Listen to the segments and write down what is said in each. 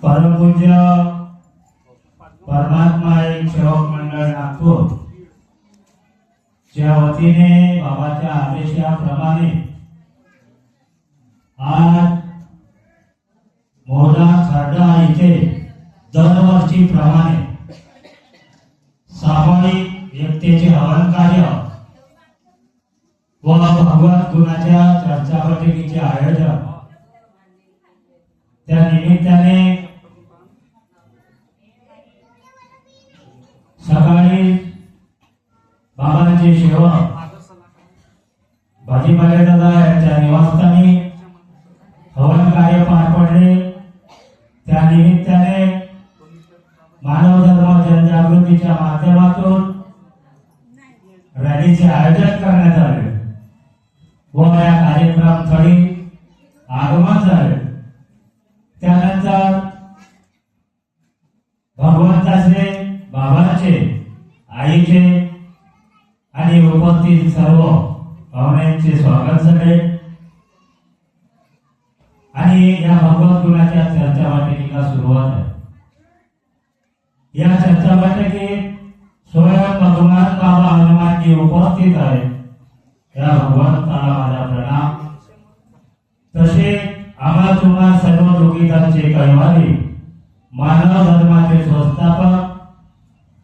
परमपूज्य परमात्मा एक सेवक मंडळ नागपूर च्या वतीने बाबाच्या आदेशाप्रमाणे आज मोहदा खर्डा येथे दरवर्षी प्रमाणे सामूहिक एकतेचे हवन कार्य व भगवत गुणाच्या चर्चा बैठकीचे आयोजन त्या निमित्ताने सकाळी बाबांचे सेवक भाजीपाले दादा यांच्या निवासस्थानी हवन कार्य पार पडले। त्या निमित्ताने मानव धर्म जनजागृतीच्या माध्यमातून रॅलीचे आयोजन करण्यात आले व या कार्यक्रम स्थळी आगमन झाले। त्यानंतर भगवंताचे बाबांचे आईचे आणि उपस्थित सर्व पाहुण्यांचे स्वागत झाले आणि या भगवत गुणाच्या चर्चा बैठकीला सुरुवात आहे। या चर्चा बैठकीत स्वयं भगवान बाबा हनुमानजी उपस्थित आहे। या भगवंताला माझा प्रणाम। तसे आम्हा तुम्हा सर्व दुखीतांचे कैवारी मानव धर्माचे संस्थापक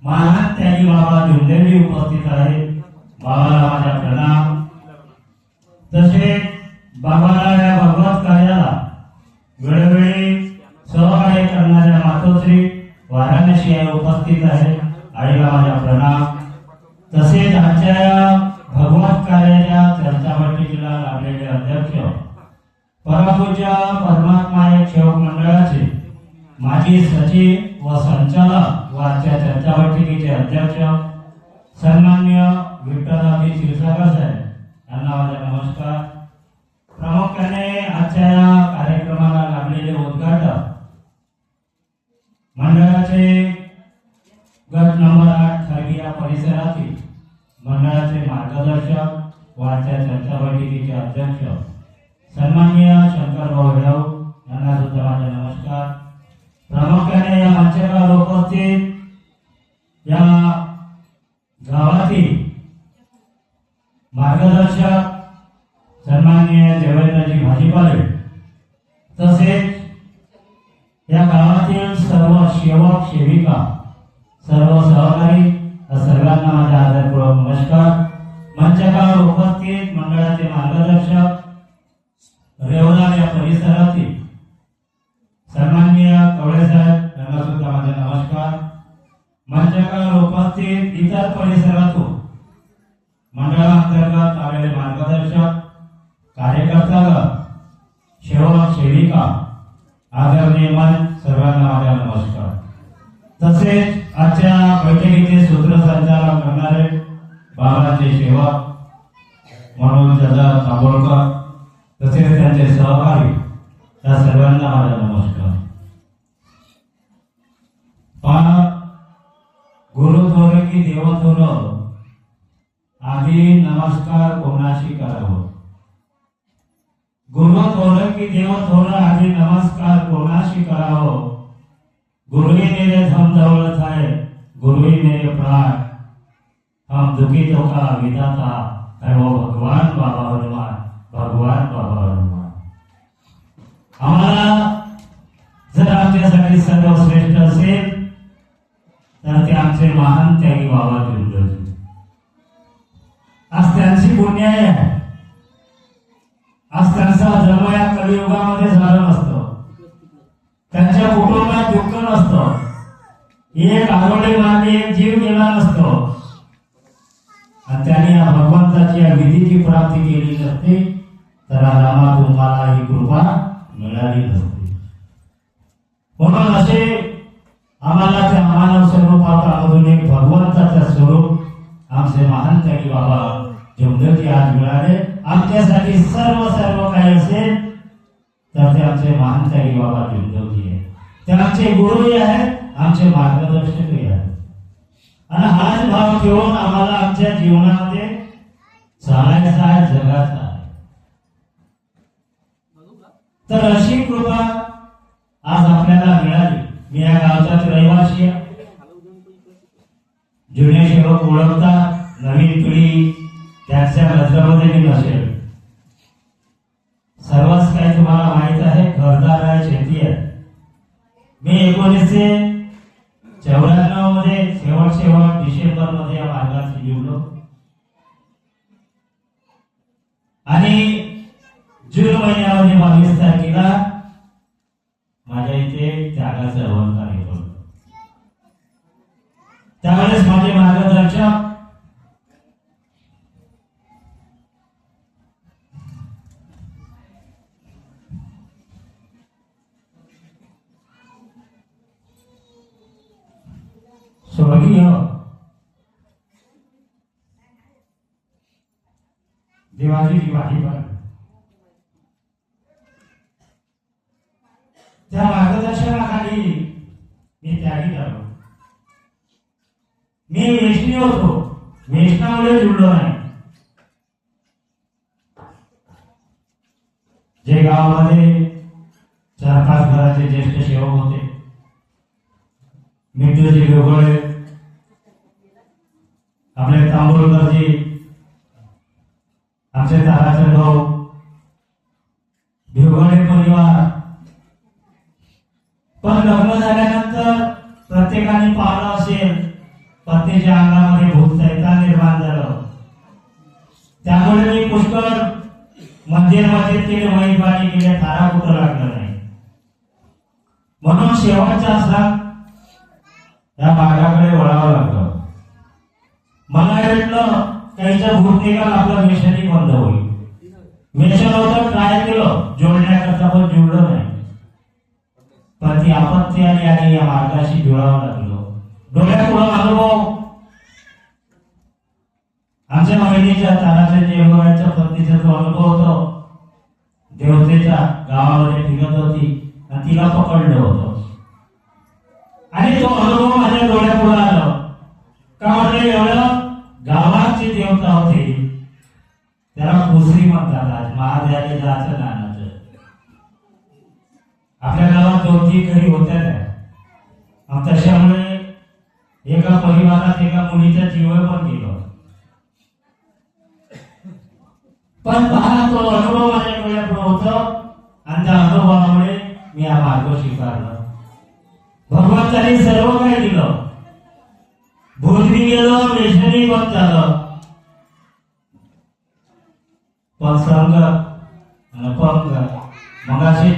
महान त्यागी बाबा झुंदेली उपस्थित आहे। बाबाला माझा प्रणाम। तसे बाबाला या भगवत कार्याला वेळोवेळी सहकार्य करणाऱ्या मातोश्री वाराणसी या उपस्थित आहे। आईला माझा प्रणाम। तसेच आजच्या या भगवत कार्याच्या चर्चा बैठकीला लाभलेले अध्यक्ष परमपूज्य परमात्मा एक सेवक मंडळाचे माजी सचिव व संचालक व आजच्या चर्चा बैठकीचे अध्यक्ष सन्माननीय विठ्ठलरावजी क्षीरसागर साहेब यांना माझा नमस्कार। प्रामुख्याने आजच्या या कार्यक्रमाला लाभलेले उद्घाटक मंडळाचे गट नंबर 8 खरगिया परिसरातील मंडळाचे मार्गदर्शक व आजच्या चर्चा बैठकीचे अध्यक्ष सन्माननीय शंकरभाऊ हेडव यांना सुद्धा माझा नमस्कार। प्रामुख्याने या मंचावर उपस्थित या गावातील मार्गदर्शक सन्माननीय देवेंद्रजी भाजीपाले तसेच या गावातील सर्व सेवक सेविका सर्व सहकारी सर्वांना माझा आदरपूर्वक नमस्कार। मंचावर उपस्थित मंडळाचे मार्गदर्शक रेवला या परिसरातील सन्माननीय कवळे साहेब यांना सुद्धा माझा नमस्कार। मंचावर उपस्थित इतर परिसरातून मंडळांतर्गत आलेले मार्गदर्शक कार्यकर्ता सेवक सेविका आदरणीय सर्वांना माझा नमस्कार। तसेच आजच्या बैठकीचे सूत्रसंचालन करणारे बाबांचे सेवक मनोज दादा तांबोळकर तसेच त्यांचे सहकारी या सर्वांना माझा नमस्कार। गुरु थोर की देव थोर आधी नमस्कार कोणाशी करावं। गुरु थोर की देव थोर आधी नमस्कार कोणाशी करावं। गुरु ही मेरे धम दौलत है, गुरु ही मेरे प्राण, हम दुखितों का विधाता है वो भगवान बाबा हनुमान, भगवान बाबा हनुमान। आम्हाला जर आमच्यासाठी सर्वश्रेष्ठ असेल तर ते आमचे महान त्यागी बाबा झुंदेली। आज त्यांची पुण्य आहे। आज त्यांचा जन्म या कलियुगामध्ये झाला नसतो। त्यांच्या कुटुंबात दुःख नसतं। एक आरोडे मागे एक जीव गेला नसतो आणि त्यांनी या भगवंताची या विधीची प्राप्ती केली नसते तर रामा तुम्हाला ही कृपा मिळाली नसती। म्हणून असे आम्हाला त्या मानव स्वरूपामधून एक भगवंताचा स्वरूप आमचे महान त्यागी बाबा झुंदेली आज मिळाले। आमच्यासाठी सर्व काही असेल तर ते आमचे महान त्यागी बाबा झुंदेली आहे। ते आमचे गुरुही आहेत, आमचे मार्गदर्शकही आहेत आणि हाच भाव ठेवून आम्हाला आमच्या जीवनामध्ये चालायचं आहे, जगायचं आहे। तर अशी कृपा आज आपल्याला मिळाली। मी या गावचाच रहिवासी आहे. जुने सेवक ओळखतात, नवीन पिढी त्यांच्या नजरेमध्ये मी नसेल. सर्वच काही तुम्हाला माहित आहे. घरदार आहे, शेती आहे. मी 1994 मध्ये शेवट डिसेंबर मध्ये या मार्गाशी जुळलो आणि जून महिन्यामध्ये 22 तारखेला माझ्या इथे त्यागाचं हवन कार्य करतो. त्यावेळेस माझे मार्गदर्शक स्वर्गीय देवाजी वाहीकर, त्या मार्गदर्शनाखाली मी त्यागी झालो. मी वैष्णी होतो, वैष्णामुळे जुळलो नाही. जे गावामध्ये 4-5 घराचे ज्येष्ठ सेवक होते, मित्रजी ढोबळे, आपले तांबोळकरजी, आमचे ताराचे भाऊ, ढोबळे परिवार. पण लग्न झाल्यानंतर प्रत्येकाने पाहिलं असेल, प्रत्येकाच्या अंगामध्ये भूत सैतान निर्माण झालं. त्यामुळे मी पुष्कळ मंदिर केले, वैबाणी केले, थारा कुठं लागलं नाही. म्हणून शेवटचा सण या मार्गाकडे वळावं लागलं. मला वाटलं काहीचं भूत निघाल, आपलं मिशनही बंद होईल. मिशन होतं, ट्राय केलं जोडण्याकरता, पण जुळलं नाही. पण ती आपत्ती आली आणि या मार्गाशी जुळावं लागलो. डोळ्यापुढं अनुभव आमच्या महिलेच्या ताराच्या देवगडाच्या पत्नीचा जो अनुभव होतो, देवतेच्या गावामध्ये फिरत होती आणि तिला पकडलं होतं आणि तो अनुभव माझ्या डोळ्यापुढे आला. का म्हटलं, एवढं गावाची देवता होती, त्याला कुसरी म्हणतात. आज महादेवाच्या जाचं नानाचं. आपल्या गावात 2-3 घरी होत्या त्या. तशामुळे एका परिवारात एका मुलीचा जीव पण गेला. पण पहा, तो अनुभव माझ्या डोळ्यापुढे होता आणि त्या अनुभवामुळे मी हा मार्ग स्वीकारला. भगवंतांनी सर्व काही दिलं. भूतबी गेलं, वेषणी पण झालं, पण संग आणि पंग. मग असे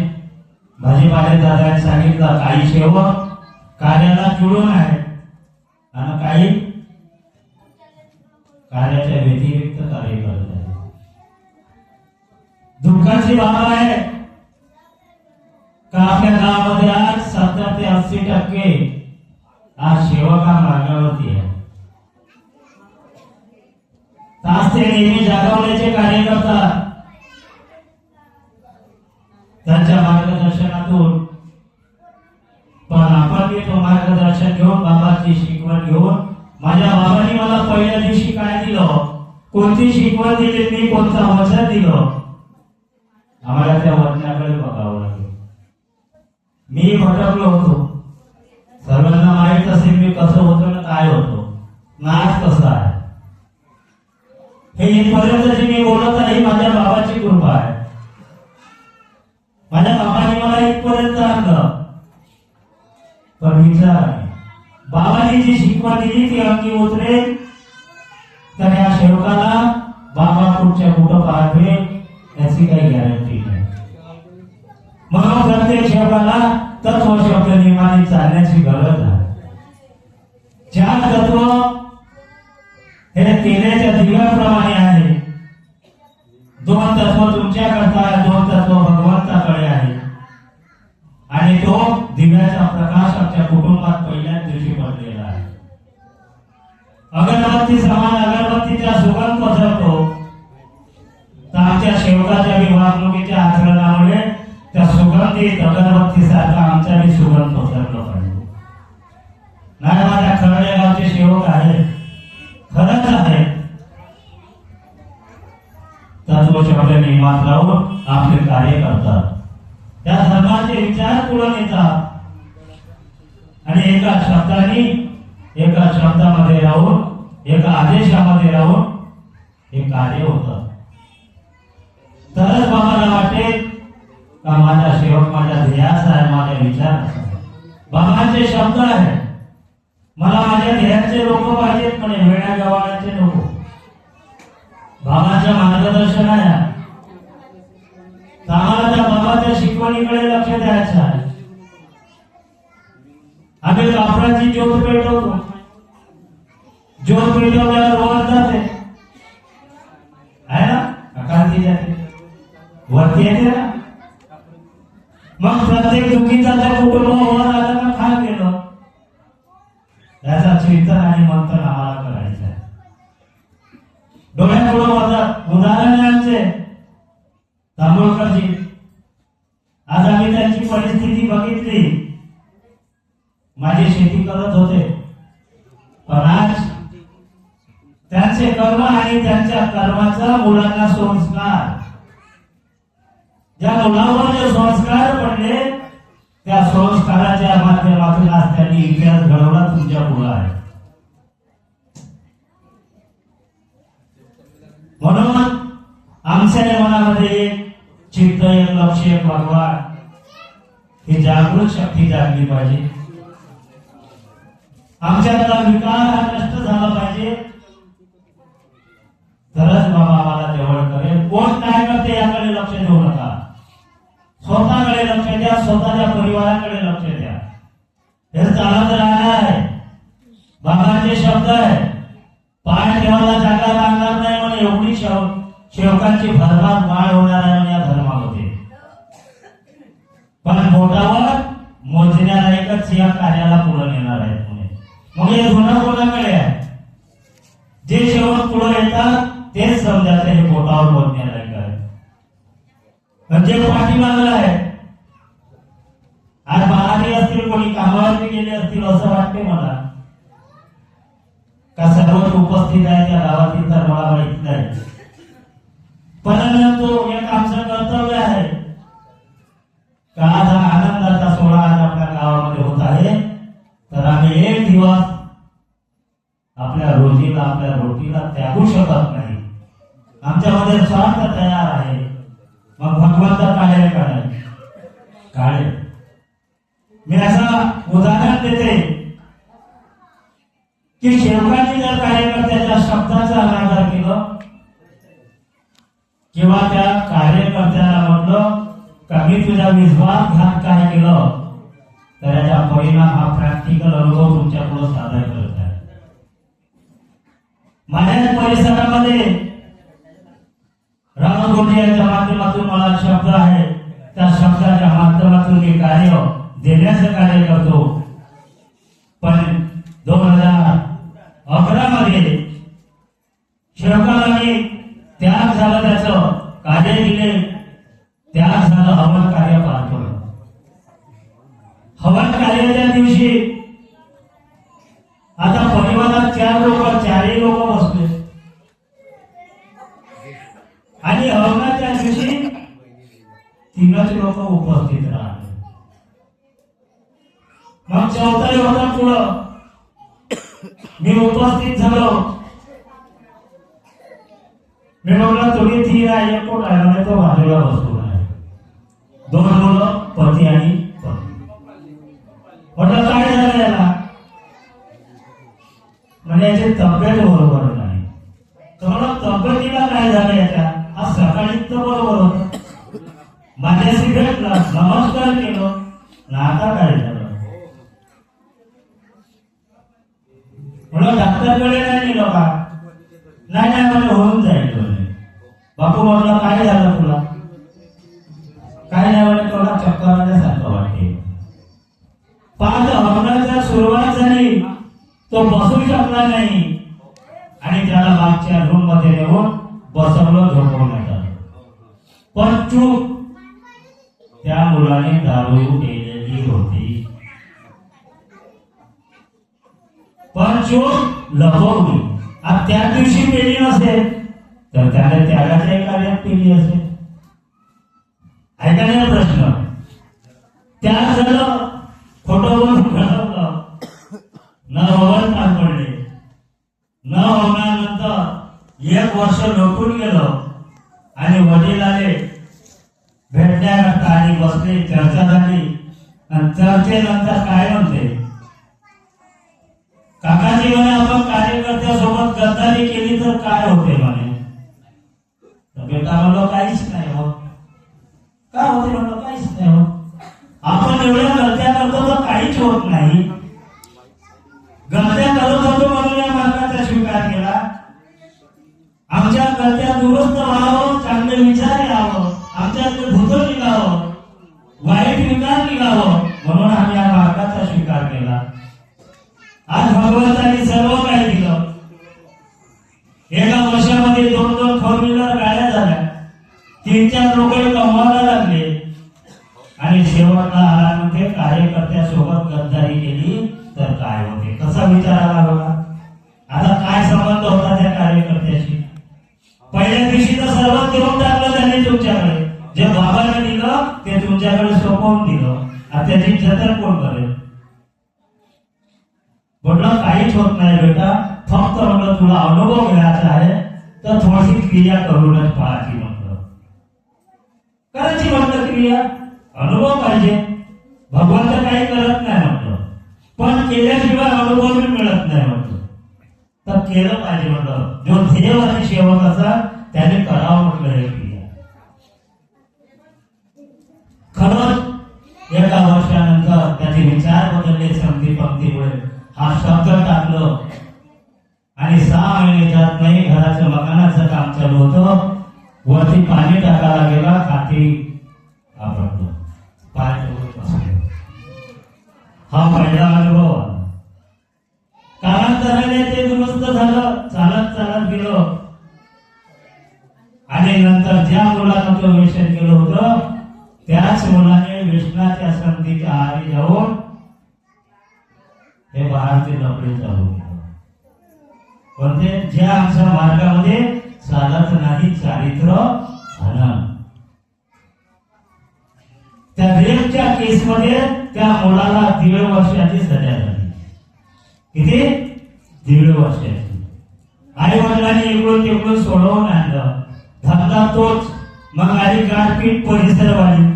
भाजीपाले दादाने सांगितलं, काही सेवक कार्याला जुळून आहेत आणि काही कार्याच्या व्यतिरिक्त कार्य करत आहेत. दुःखाची बाब आहे का आपल्या गावामध्ये आज 70 ते 80% आज सेवका मार्गावरती आहे. तास ते नेहमी जागवण्याचे कार्य करतात. त्यांच्या मार्गदर्शनातून. पण आपण तो मार्गदर्शन घेऊन, बाबाची शिकवण घेऊन, माझ्या बाबांनी मला पहिल्या दिवशी काय दिलं, कोणती शिकवण दिली, मी कोणतं वचन दिलं, आम्हाला त्या वचनाकडे बघावं लागेल. मी भटकलो होतो. सर्वांना माहित असेल मी कसं होतो ना काय होतो, नाच कसा आहे. हे इथपर्यंत जे मी बोलत आहे, माझ्या बाबाची कृपा आहे. माझ्या बाबांनी मला इथपर्यंत आणलं. पण विचार आहे, बाबांनी जी शिकवण दिली ती अंगी उतरेल तर या सेवकाला बाबा कुठच्या कुठं पाठवेल याची काही गॅरंटी नाही. म्हणून प्रत्येक सेवकाला तत्व शब्द नियमाने चालण्याची गरज आहे. 4 तत्व हे तेलाच्या दिव्याप्रमाणे आहे. 2 तत्व तुमच्याकरता आहे, 2 तत्व भगवंताकडे आहे. आणि तो दिव्याचा प्रकाश आमच्या कुटुंबात पहिल्याच दिवशी पडलेला आहे. अगरबत्ती समान अगरबत्तीचा सुगंध पसरतो. तर आमच्या सेवकाच्या वागणुकीच्या आचरणामुळे त्या सुगंधित अगरबत्तीसारखा आमचा बी सुगंध पसरला पाहिजे. नाही, माझ्या खरड्या गावचे सेवक आहेत, खरंच आहे. तत्व शब्द नियमात राहून आपले कार्य करतात. त्या धर्माचे विचार पुढे नेतात. आणि एका शब्दाने, एका शब्दामध्ये राहून, एका आदेशामध्ये राहून हे कार्य होतं. तरच बाबाला वाटेल का माझा सेवक माझ्या ध्येयाचा आहे, माझ्या विचाराचा. बाबांचे शब्द आहे, मला माझ्या ध्येयाचे लोक पाहिजेत, म्हणे वेळा गवाळाचे लोक. बाबांच्या मार्गदर्शन आहे, आम्हाला त्या बाबाच्या शिकवणीकडे लक्ष द्यायचं आहे. आम्ही कापडाची ज्योत पेटवतो, ज्योत पेटवल्यावर रोज जाते आहे ना, अकांती जाते, वरती येते ना. मग प्रत्येक चुकीचा कुटुंब वर आला का खाल गेलो. याचा चिंतन आणि मंथन आम्हाला करायचं आहे. डोळ्यापुढे उदाहरण आहे आमचे तांबोळकरजी. आज आम्ही त्यांची परिस्थिती बघितली. माझी शेती करत होते, पण आज त्यांचे कर्म आणि त्यांच्या कर्माचा मुलांना संस्कार, ज्या मुलावर जे संस्कार पडले त्या संस्काराच्या माध्यमातून आज त्यांनी इतिहास घडवला तुमच्या पुढे आहे. म्हणून आमच्या मनामध्ये एक चित्त, एक लक्ष, एक भगवान ही जागृत शक्ती जागली पाहिजे. आमच्यातला विकार हा नष्ट झाला पाहिजे, तरच बाबा आम्हाला जवळ करेल. कोण काय करते याकडे लक्ष देऊ नका, स्वतःकडे लक्ष द्या, स्वतःच्या परिवाराकडे लक्ष द्या. हे चालत राहणार आहे. बाबांचे शब्द आहे, पाय ठेवायला जागा लागणार नाही म्हणून एवढी सेवकांची भरभर वाढ होणार आहे या धर्मामध्ये. पण बोटावर मोजण्यालायकच या कार्याला पुढे नेणार आहेत. मग हे गुन्हा कोणाकडे आहे? जे सेवक पुढे येतात तेच समजायचं हे बोटावर मोजण्यालायक आहे. म्हणजे पाठीमागला आहे. आज बाहेर असतील, कोणी कामावरती गेले असतील असं वाटते मला, का सर्वच उपस्थित आहे त्या गावातील तर मला माहित नाही. परंतु एक आमचं कर्तव्य आहे का आज हा आनंदाचा सोहळा आज आपल्या गावामध्ये होत आहे, तर आम्ही एक दिवस आपल्या रोजीला, आपल्या रोटीला त्यागू शकत नाही. आमच्यामध्ये स्वार्थ तयार आहे. मग भगवंत काळे काळे. मी असं उदाहरण देते की सेवकांनी जर कार्यकर्त्याच्या शब्दाचा अनादर केलं किंवा त्या कार्यकर्त्याला म्हटलं का मी तुझा विश्वासघात काय केलं, तर याचा परिणाम हा प्रॅक्टिकल अनुभव तुमच्या पुढे सादर करत आहे. माझ्या परिसरामध्ये रामगोंडी यांच्या माध्यमातून मला शब्द आहे, त्या शब्दाच्या माध्यमातून मी कार्य देण्याचं कार्य करतो. पण 2011 मध्ये सेवकाला मी त्याग झालं, त्याचं कार्य दिले, त्याग झालं, हवन कार्य पार पडलं. हवन कार्याच्या दिवशी आता परिवारात 4 लोक, 4ही लोक बसले आणि हवनाच्या दिवशी 3च लोक उपस्थित राहिले. मग 4था होता पुढं, मी उपस्थित झालो. मी म्हटलं तुम्ही 3 आहे, कोण आहे म्हणजे तो बाजूला बसतो आहे. 2 मुलं, पती आणि पत्नी. म्हटलं काय झालं याला, म्हणजे याची तब्येत बरोबर नाही. तर तब्येतीला काय झालं याच्या, आज सकाळी तर बरोबर होत, माझ्याशी भेटला, नमस्कार केलं, ना आता काय झालं. म्हणून डॉक्टरकडे नाही नेलं का, नाही नाही म्हणजे होऊन जाईल. बापू म्हटलं काय झालं तुला, काय नाही म्हणजे थोडा चक्कर आल्यासारखं वाटते. 5 हवनाचा सुरुवात झाली, तो बसू शकला नाही आणि त्याला मागच्या रूम मध्ये नेऊन बसवलं, झोपवण्यात आलं. पण चूक त्या मुलाने दारू केलेली होती, पण चूक लपवली. आज त्या दिवशी पेली नसेल तर त्याने त्यागाच्या कार्यात पेली असेल. ऐकायला प्रश्न, त्या झालं खोटं बोलून घडवलं, एक वर्ष लोटून गेलो आणि वडील आले भेटण्याकरता आणि बसले, चर्चा झाली आणि चर्चेनंतर काय म्हणते, काकाजी म्हणे आपण कार्यकर्त्यासोबत गद्दारी केली तर काय होते म्हणे. तर बेटा म्हणलो काहीच नाही हो. काय होते म्हणलो काहीच नाही हो. आपण एवढ्या गलत्या करतो तर काहीच होत नाही. गलत्या करत होतो म्हणून या मार्गाचा स्वीकार केला. आमच्या गलत्या दुरुस्त व्हावं, चांगले विचार यावं, आमच्याकडे भूत निघावं, वाईट विकार निघावं म्हणून आम्ही या मार्गाचा स्वीकार केला. आज भगवंतांनी सर्व काही दिलं. एका वर्षामध्ये 2-2 फोर व्हीलर गाड्या झाल्या, 3-4 रुपये कमवायला लागले आणि शेवटला आल्यामध्ये कार्यकर्त्यासोबत गद्दारी केली तर काय होते, कसा विचारायला हवा. आता काय संबंध होता त्या कार्यकर्त्याशी. पहिल्या दिवशी तर सर्व देऊन टाकलं त्यांनी तुमच्याकडे. जे बाबाने दिलं ते तुमच्याकडे सोपवून दिलं. आता त्याची जतन कोण करेल. म्हटलं काहीच होत नाही बेटा, फक्त म्हटलं तुला अनुभव घ्यायचा आहे तर थोडीशी क्रिया करूनच पाहायची. म्हटलं करायची, म्हटलं क्रिया, अनुभव पाहिजे. भगवंत काही करत नाही म्हटलं, पण केल्याशिवाय अनुभव मिळत नाही म्हटलं. तर केलं पाहिजे म्हटलं. जो ध्येयवादी सेवक असा त्याने करावं म्हटलं हे क्रिया. खरंच एका वर्षानंतर त्याचे विचार बदलले. संगती पंक्तीमुळे हा शब्द टाकलं आणि 6 महिने जात नाही घराचं मकानाचं काम चालू होतं. वरती पाणी टाकायला गेला, खाती आपटलं, पाय बसले. हा पहिला अनुभव. कालांतराने ते दुरुस्त झालं. चालत चालत गेलो आणि नंतर ज्या मुलानं तो व्यसन केलं होतं त्याच मुलाने व्यसनाच्या संधीच्या आहारी जाऊन हे बाहेरचे लफडे चालू केलं. पण ते ज्या आमच्या मार्गामध्ये चालत नाही चारित्र्य हनन. त्या रेपच्या केसमध्ये त्या मुलाला 1.5 वर्षाची सजा झाली. किती? 1.5 वर्षाची. आई वडिलांनी इकडून तिकडून सोडवून आणलं. धंदा तोच. मग आली गारपीट परिसरवाली.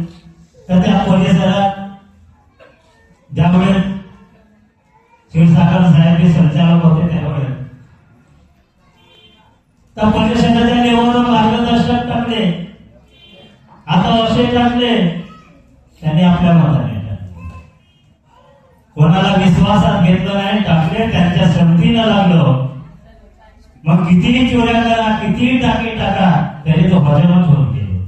तर त्या परिसरात ज्यावेळेस क्षीरसागर साहेब हे संचालक होते त्यावेळेस त्या परिसराच्या लेवलवर मार्गदर्शक टाकले. आता असे टाकले त्यांनी आपल्या मताने टाकले. कोणाला विश्वासात घेतलं नाही, टाकले. त्यांच्या संगतीला लागलं. मग कितीही चोऱ्या करा, कितीही टाके टाका, तरी तो भजनच होत गेलो.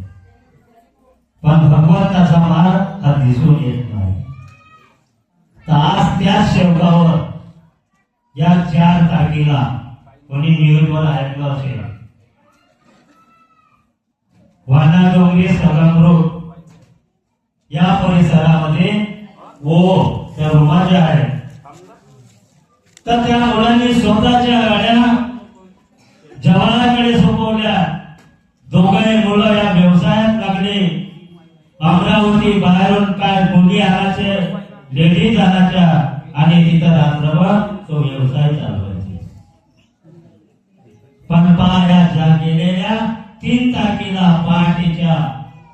पण भगवंताचा मार्ग हा दिसून येत नाही. तर आज त्याच शेवकावर या 4 तारखेला कोणी न्यूजवर ऐकलं असेल, वाना डोंगरी संगमरूप या परिसरामध्ये त्या रुमाच्या आहे. तर त्या मुलांनी स्वतःच्या गाड्या जवानाकडे सोपवल्या. दोघे मुलं या व्यवसायात लागले. अमरावती बाहेरून काय मुली आणायचे, लेडीज आणायच्या आणि तिथं रात्रभर तो व्यवसाय चालवायचे. पण या गेलेल्या 3 तारखेला पहाटेच्या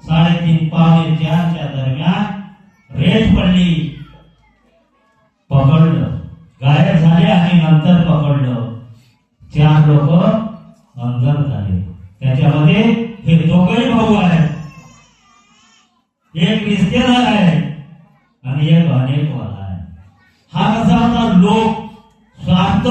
3:30-4:15 दरम्यान रेड पडली. पकडलं, गायब झाले आणि नंतर पकडलं. 4 लोक अंदर झाले. त्याच्यामध्ये हे दोघे भाऊ आहेत. एक रिश्तेदार आहे आणि एक अनेकवाला आहे. हा कसा होता, लोक स्वार्थ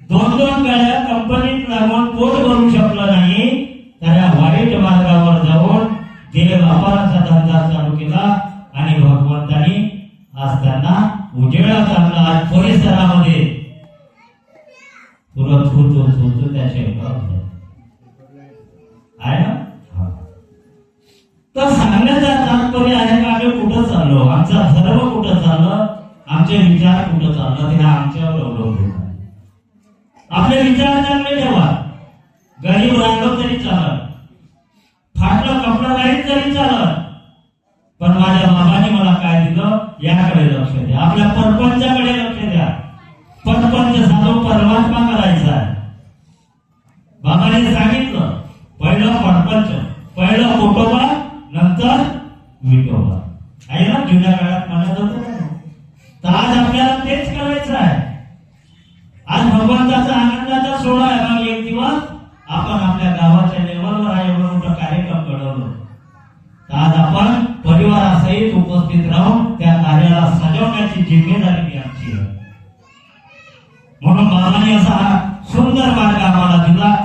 2-2 गाड्या कंपनीत लागून पोट भरू शकलं नाही, त्या वाईट मार्गावर जाऊन देव व्यापाराचा धंदा चालू केला आणि भगवंतानी आज त्यांना उजेडात आणला. आज परिसरामध्ये तुला थुरतो त्या शेवकावर आहे ना. तर सांगण्याचा तात्पर्य आहे का आम्ही कुठं चाललो, आमचा धर्म कुठं चाललं, आमचे विचार कुठं चाललं, ते आमच्यावर अवलंबून आहे. आपले विचार चांगले ठेवा. गरीब राहिलो तरी चालत, फाटला कपडा नाही तरी चालत, पण माझ्या बाबाने मला काय दिलं याकडे लक्ष द्या. आपल्या परपंचाकडे लक्ष द्या. परपंच साधू परमात्मा करायचा आहे. बाबा आज आपल्याला तेच करायचं आहे. आज भगवंताचा आनंदाचा सोहळा आहे. मग एक दिवस आपण आपल्या गावाच्या लेवलवर आहे एवढा मोठा कार्यक्रम घडवलो. आज आपण परिवारासहित उपस्थित राहून त्या कार्याला सजवण्याची जिम्मेदारी आमची आहे. म्हणून बाबांनी असा सुंदर मार्ग आम्हाला दिला.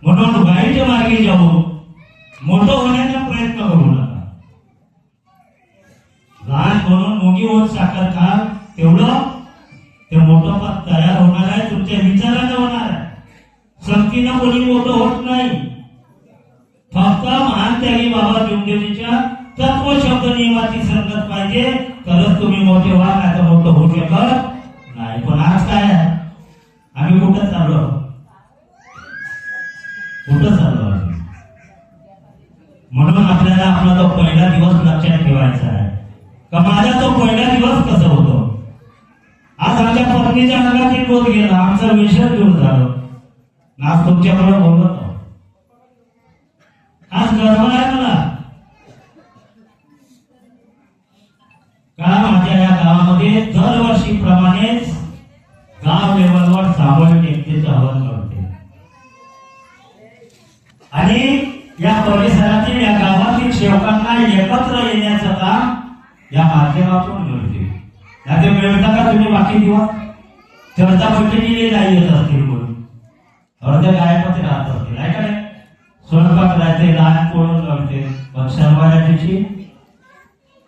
म्हणून वाईट मार्गे जाऊ, मोठं होण्याचा प्रयत्न करू नका. लहान म्हणून मुंगी होत साखर खा, तेवढं ते मोठं पद तयार होणार आहे. तुमच्या विचारानं होणार आहे. संगतीनं कोणी मोठं होत नाही. फक्त महान त्यागी बाबा जुमदेवीच्या तत्व शब्द नियमाची संगत पाहिजे, तरच तुम्ही मोठे व्हा, नाही तर मोठं होऊ शकत नाही. पण आज काय आहे, आम्ही कुठं चाललो, कुठं चाललो आहे. म्हणून आपल्याला आपला तो पहिला दिवस लक्षात ठेवायचा आहे का माझा तो पहिला दिवस कसा होतो. आज आमच्या पत्नीच्या अंगातील बोध गेला, आमचा विषय दूर झाला. आज तुमच्याकडे बोलत आज गर्व आहे मला का माझ्या या गावामध्ये दरवर्षी प्रमाणेच गाव लेवलवर सामूहिक एकतेचं हवन करते आणि या परिसरातील या गावातील सेवकांना एकत्र येण्याचं काम या माध्यमातून मिळते. ते मिळतं का तुम्ही बाकी दिवस चर्चा बैठकीने नाही येत असतील म्हणून अर्ध्या गायमध्ये राहत असतील आहे का नाही. स्वयंपाक राहते, लहान पोळून लागते, पण शनिवारी दिवशी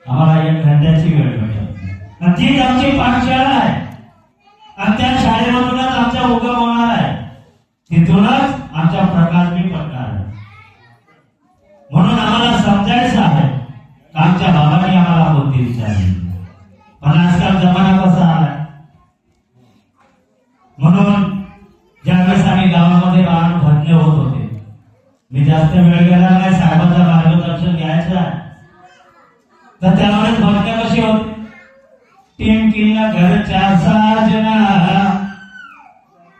आम्हाला 1 घंट्याची वेळ मिळते. तीच आमची पाठशाळा आहे आणि त्या शाळेमधूनच आमचा उगम होणार आहे. तिथूनच आमचा प्रकाश मी पडणार आहे. म्हणून आम्हाला समजायचं आहे आमच्या बाबांनी आम्हाला बुद्धी विचारली. पण आजकाल जमाना कसा आलाय. म्हणून ज्यावेळेस आम्ही गावामध्ये राहून भजने होत होते, मी जास्त वेळ गेला नाही, साहेबांचं मार्गदर्शन घ्यायचं आहे. तर त्यावेळेस भजने कशी होती, टिमकीला घरच्या साजना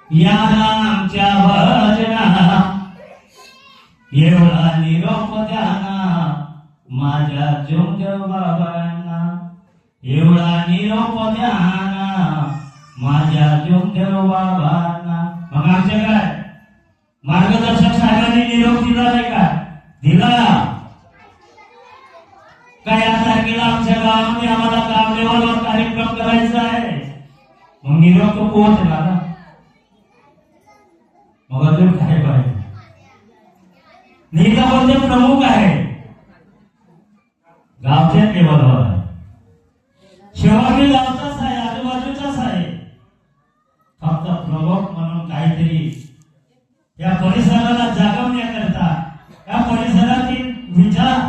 या आमच्या भजना एवढा निरोप द्याना माझ्या जोगदेव बाबांना, एवढा निरोप द्याना माझ्या जोगदेव बाबांना. मग आमच्या काय मार्गदर्शक साहेबांनी निरोप दिला नाही का, दिला काय. या तारखेला आमच्या गावामध्ये आम्हाला गाव लेवलवर कार्यक्रम करायचा आहे. मग निरोप तो पोहोचला ना. मग अजून काय पाहिजे. नेता कोणते प्रमुख आहे गावच्या लेवलवर आहे. शेवटी गावचाच आहे, आजूबाजूचाच आहे. फक्त प्रमुख म्हणून काहीतरी या परिसराला जागवण्याकरता, या परिसरातील विचार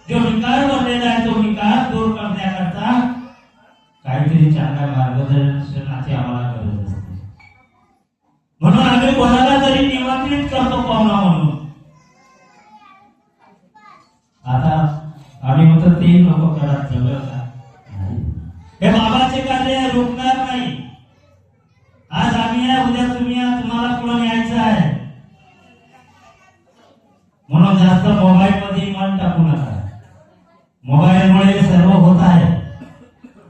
जो विकार बनलेला आहे तो विकार दूर करण्याकरता काहीतरी चांगल्या मार्गदर्शनाची आम्हाला गरज असते. म्हणून आम्ही कोणाला तरी निमंत्रित करतो पाहुणा म्हणून. आता आम्ही म्हणतो ते नको करा, सगळं का हे बाबाचे कार्य रोखणार नाही. आज आम्ही आहे, उद्या तुम्ही आहे, तुम्हाला कोण यायचं आहे. म्हणून जास्त मोबाईल मध्ये मन टाकू नका. मोबाईलमुळे सर्व होत आहे.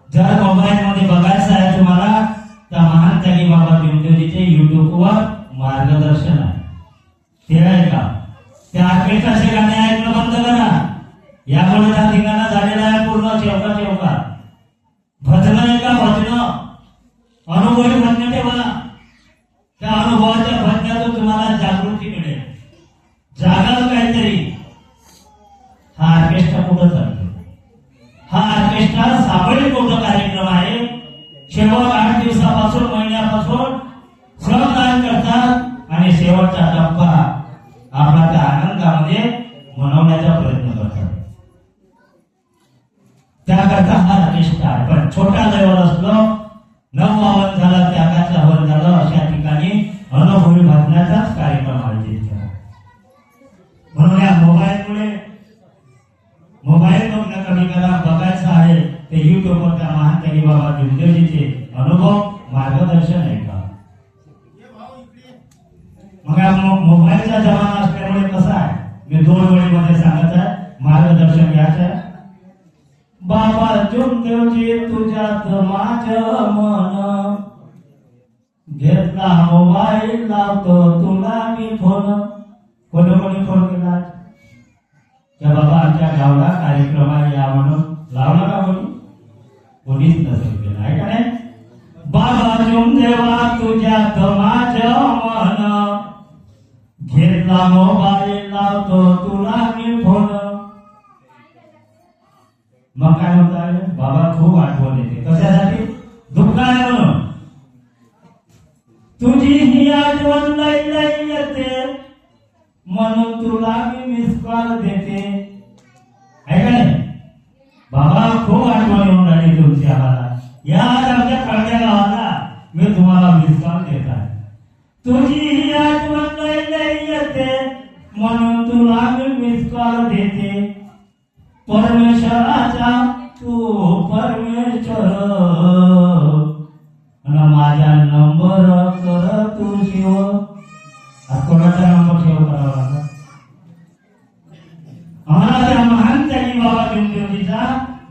जर मोबाईल मध्ये बघायचं आहे तुम्हाला तर महान त्यागी बाबा जुमदेवजीचे युट्यूबवर मार्गदर्शन आहे, ते आहे का. त्या आर्केस्ट्राचे गाणे ऐकणं बंद करा. यामुळे हा ठिकाणा झालेला आहे पूर्ण चौका. भजन आहे का, भजन अनुभवी भजन ठेवा. त्या अनुभवाच्या भजनातून तुम्हाला जागृती मिळेल, जागाल काहीतरी. हा ऑर्केस्ट्रा कुठं चालतो, हा ऑर्केस्ट्रा सामूहिक मोठा कार्यक्रम आहे. शेवट 8 दिवसापासून, महिन्यापासून श्रमदान करतात आणि शेवटचा टप्पा आपला त्या आनंदामध्ये मनवण्याचा प्रयत्न करतात. त्याकरता हा ऑर्केस्ट्रा आहे. पण छोटा लेवल असलो, 9 हवन झाला, त्यागाचं हवन झालं, अशा ठिकाणी अनुभवी भजनाचाच कार्यक्रम आयोजित करा. म्हणून या मोबाईल बघणं कमी करा. बघायचं आहे ते युट्यूबवर त्या महान त्यागी बाबा जुमदेवजीचे अनुभव मार्गदर्शन आहे का. मग मोबाईलचा जमाना असल्यामुळे कसं आहे, मी 2 वेळेमध्ये सांगत आहे, मार्गदर्शन घ्यायचं. बाबा जुमदेव देवजी तुझ्यात माझं मन, घेतला मोबाईल लावतो तुला मी फोन. कोणी फोन केला त्या बाबा आमच्या गावला कार्यक्रम आहे या म्हणून लावला का कोणीच नसेल केला आहे का नाही. बाबा देवा तुझ्यात माझं मन, घेतला मोबाईल लावतो तुला मी फोन. मग काय म्हणतात बाबा खूप आठवण येते कशासाठी दुःख आहे म्हणून. तुझी ही आठवण लई लई येते म्हणून तुला मी मिस कॉल देते आहे का नाही. बाबा खूप आठवण येऊन राहिली तुमची आम्हाला. या आमच्या कळत्या गावाला मी तुम्हाला मिस कॉल देत आहे. तुझी ही आठवण लई लई येते म्हणून तुला मी मिस कॉल देते. परमेश्वराचा तू परमेश्वर, माझा नंबर कर तू शिव. आज कोणाचा नंबर सेव करावा लागला आम्हाला. त्या महान त्यागी बाबा चिमदेवजीचा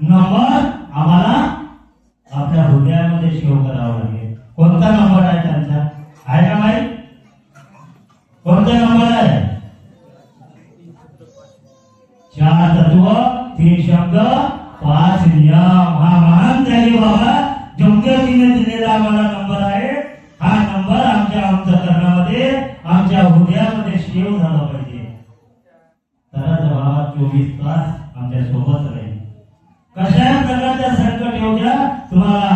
नंबर आम्हाला आपल्या हृदयामध्ये सेव करावा लागेल. कोणता नंबर आहे त्यांचा आहे का माहित? कोणता नंबर आहे? 4 तत्व 3 शब्द 5 नियम. हा महान त्यागी बाबा चिमदेवजीने दिलेला आम्हाला नंबर आहे. हा नंबर आमच्या अंतःकरणामध्ये आमच्या हृदयामध्ये सेव झाला पाहिजे. तरच बाबा 24 तास आमच्या सोबत राहील. कशा प्रकारच्या संकट येऊ द्या तुम्हाला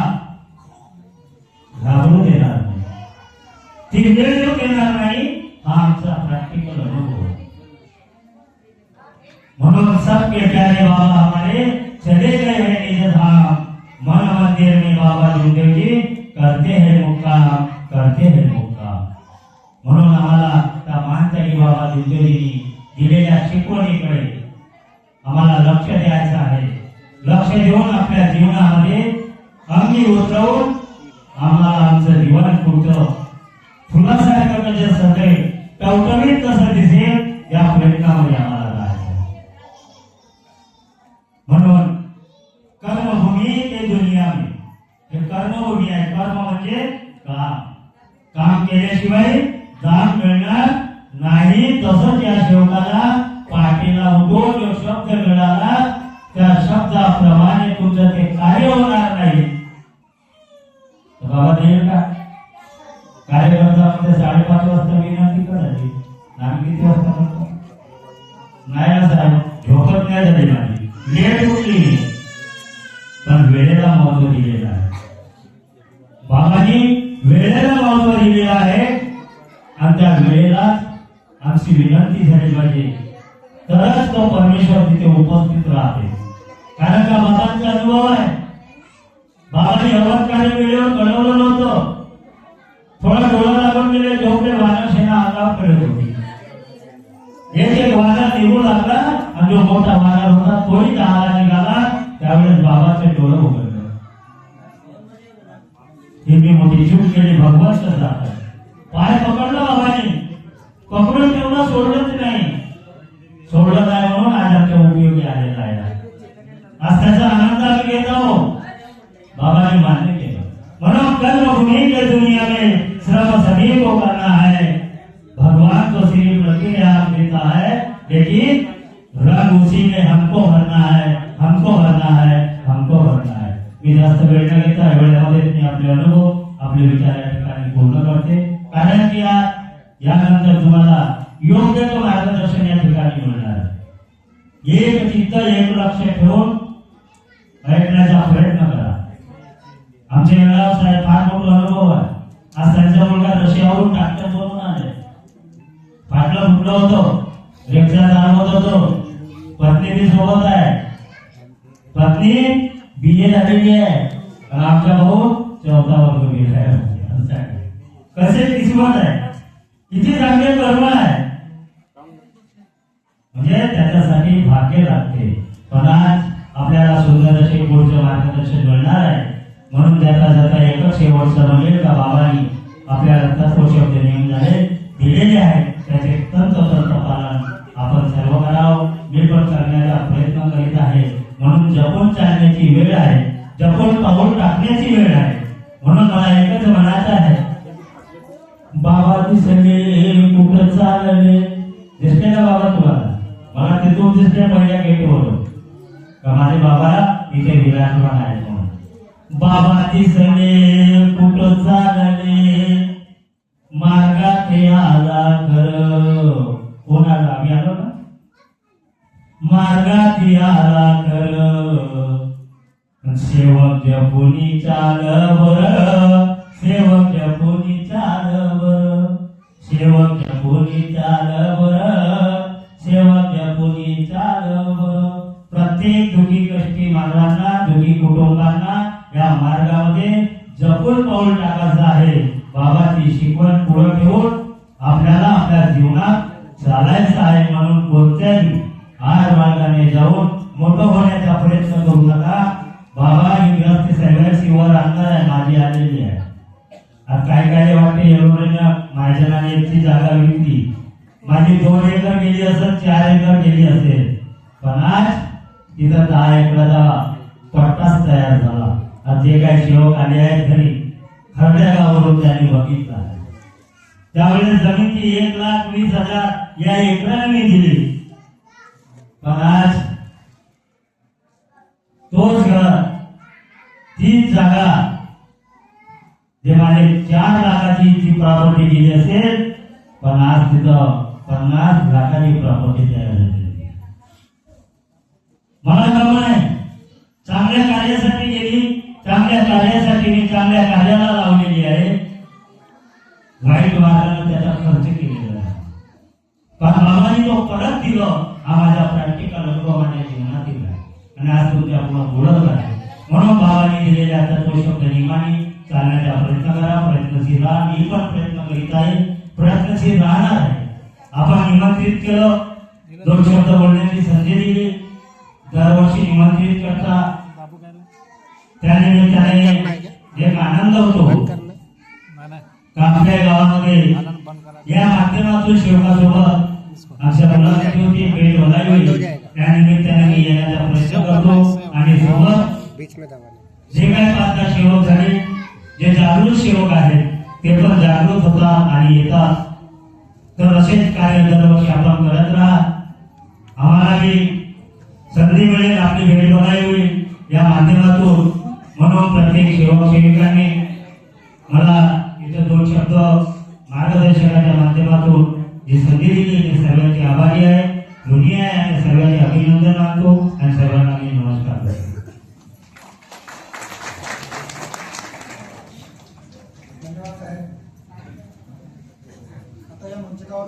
घाबरू देणार नाही, ती वेळ येऊ देणार नाही. हा आमचा प्रॅक्टिकल अनुभव. म्हणून सबके प्यारे बाबा हमारे चले गए हैं निज धाम, मन मंदिर में बाबा चिमदेव जी करते हैं मुक्काम, करते हैं मुक्काम. म्हणून आम्हाला त्या महानताई बाबा चिमदेवजींनी दिलेल्या शिकवणीकडे आम्हाला लक्ष द्यायचं आहे. लक्ष देऊन आपल्या जीवनामध्ये अंगी उतरवून आम्हाला आमचं जीवन कुठं फुलासारखं म्हणजे सगळे टवटवीत कसं दिसेल या प्रयत्नामध्ये आम्हाला राहायचं. म्हणून कर्मभूमी ते दुनिया में, हे कर्मभूमी आहे. कर्म म्हणजे काम. काम केल्याशिवाय दान मिळणार नाही. तसंच या सेवकाला पाठीला उठून जो शब्द मिळाला त्या शब्दाप्रमाणे तुमचं ते कार्य होणार नाही. बाबा देईल का? कार्यकर्त्यामध्ये 5:30 वाजता विनंती करायची. आम्ही किती वाजता करतो? नाही ना साहेब, झोपत नाही झाली माझी, लेट उठली पण वेळेला महत्व दिलेलं आहे. बाबांनी वेळेला महत्व दिलेलं आहे आणि त्या वेळेला आमची विनंती झाली पाहिजे तरच तो परमेश्वर तिथे उपस्थित राहते. कारण का बाबांचा अनुभव आहे. बाबांनी हवत कार्य वेळेवर घडवलं नव्हतं. थोडा डोळा लागून गेले, झोपले, वानर सेना अंगावर फिरत होती. एक वानर निघू लागला आणि जो मोठा वानर होता तोही दहाला निघाला. त्यावेळेस बाबाचे डोळं उघडलं. ही मी मोठी चूक केली, भगवान जात पाय पकडलं बाबांनी, पकडून ठेवलं, सोडलंच नाही. सोडलं नाही म्हणून आज आमच्या उपयोगी आलेला आहे. आज त्याचा आनंद आम्ही घेत आहोत. बाबांनी मान्य केलं. म्हणून कर्मभूमि के दुनिया में श्रम सभी को करना है. भगवान तो सिर्फ प्रतिज्ञा देता है, लेकिन रंग उसी में हमको भरना है, हमको भरना है, हमको भरना है. मी जास्त वेळ न घेता वेळेमध्ये मी आपले अनुभव आपले विचार या ठिकाणी पूर्ण करते. कारण की यानंतर तुम्हाला योग्य तो मार्गदर्शन या ठिकाणी मिळणार. एक चित्त एक लक्ष ठेवून ऐकण्याचा प्रयत्न करा. आमचे वेळा साहेब फार मोठा अनुभव आहे. आज त्यांचा मुलगा रशियावरून ट्रॅक्टर बनवून आले. फाटलं फुटलं होतं, रिक्षा चालवत होतो. पत्नी बी सोबत आहे. पत्नी BA झालेली आहे आणि आमचा भाऊ 4था वर्ग गेला आहे. कसे किस्मत आहे, किती चांगले कर्म आहे. म्हणजे त्याच्यासाठी भाग्य लागते. पण आज आपल्याला सुंदर असे पुढचं मार्गदर्शन मिळणार आहे. म्हणून त्याचा जर एकच शेवटचं म्हणेल का बाबांनी आपल्याला तत्वशब्द नियम झाले दिलेले आहेत त्याचे तंतोतंत पालन आपण सर्व करावं. मी पण करण्याचा प्रयत्न करीत आहे. म्हणून जपून चालण्याची वेळ आहे. जपून पाऊल टाकण्याची वेळ आहे. म्हणून मला एकच म्हणायचं आहे, बाबा दिसले कुठं चालले. दिसले का बाबा तुम्हाला? मला तिथून दिसले पहिल्या गेटवर का माझे बाबा इथे विराजमान आहेत म्हणून. बाबा दिसले कुठं चालले, मार्गात आला खर. कोण आला? आम्ही आलो ना. मार्गात आला खर, सेवक जपुनी चाल बर, सेवक जपुनी चाल बर, सेवक जपुनी चाल बर, सेवक जपुनी चाल बर. प्रत्येक दुखी कष्टी मानवांना, दुखी कुटुंबांना या मार्गामध्ये जपून पाऊल टाकायचं आहे. बाबाची शिकवण पुढे ठेवून आपल्याला आपल्या जीवनात चालायचं आहे. म्हणून कोणत्याही आड मार्गाने जाऊन मोठं होण्याचा प्रयत्न करू नका. बाबा ही ग्रस्ती सगळ्याची वर आणणार आहे, माझी आलेली आहे. आज काय वाटते एवढ्या माझ्या नाण्याची जागा विकली, माझी 2 एकर गेली असेल, 4 एकर गेली असेल, पण आज तिथं 10 एकराचा पट्टाच तयार झाला. आज जे काही सेवक आले आहेत घरी, खरड्या गावावरून त्यांनी बघितला. त्यावेळेस जमीनची 1,20,000 या एकराने मी दिली, पण आज तोच घर, तीच जागा, जे माझे 4 लाखाची जी प्रॉपर्टी गेली असेल, पण आज तिथं 50 लाखाची प्रॉपर्टी तयार झाली. मला खबर आहे, चांगल्या कार्यासाठी गेली, चांगल्या कार्यासाठी मी चांगल्या कार्याला लावलेली आहे. वाईट मार्गाने त्याचा खर्च केलेला आहे, पण बाबांनी तो परत दिलं. हा माझा प्रॅक्टिकल अनुभव माझ्या जीवनातील आहे आणि आज तुमच्या पुढे बोलत आहे. म्हणून बाबांनी दिलेल्या तत्वशब्द नियमाने चालण्याचा प्रयत्न करा. प्रयत्नशील राहा. मी पण प्रयत्न करीत आहे, प्रयत्नशील राहणार आहे. आपण निमंत्रित केलं, 2 शब्द बोलण्याची संधी दिली. दरवर्षी निमंत्रित करता, त्यानिमित्ताने एक आनंद होतो का आपल्या गावामध्ये या माध्यमातून सेवकासोबत आमच्या मुलांची होती भेट होईल. त्यानिमित्ताने मी येण्याचा प्रयत्न करतो आणि सोबत जे काही 5 सेवक झाले, जे जागृत सेवक आहेत ते पण जागृत होतात आणि येतात. तर असेच कार्य दरवर्षी आपण करत राहा. आम्हाला भी संधी मिळेल, आपली भेट होईल या माध्यमातून. म्हणून प्रत्येक सेवक सेविकांनी मला इथं 2 शब्द मार्गदर्शनाच्या माध्यमातून जी संधी दिली, ते सर्वांची आभारी आहे, ऋणी आहे आणि सर्वांचे अभिनंदन मानतो आणि सर्वांना मी नमस्कार करतो. धन्यवाद साहेब. आता या मंचावर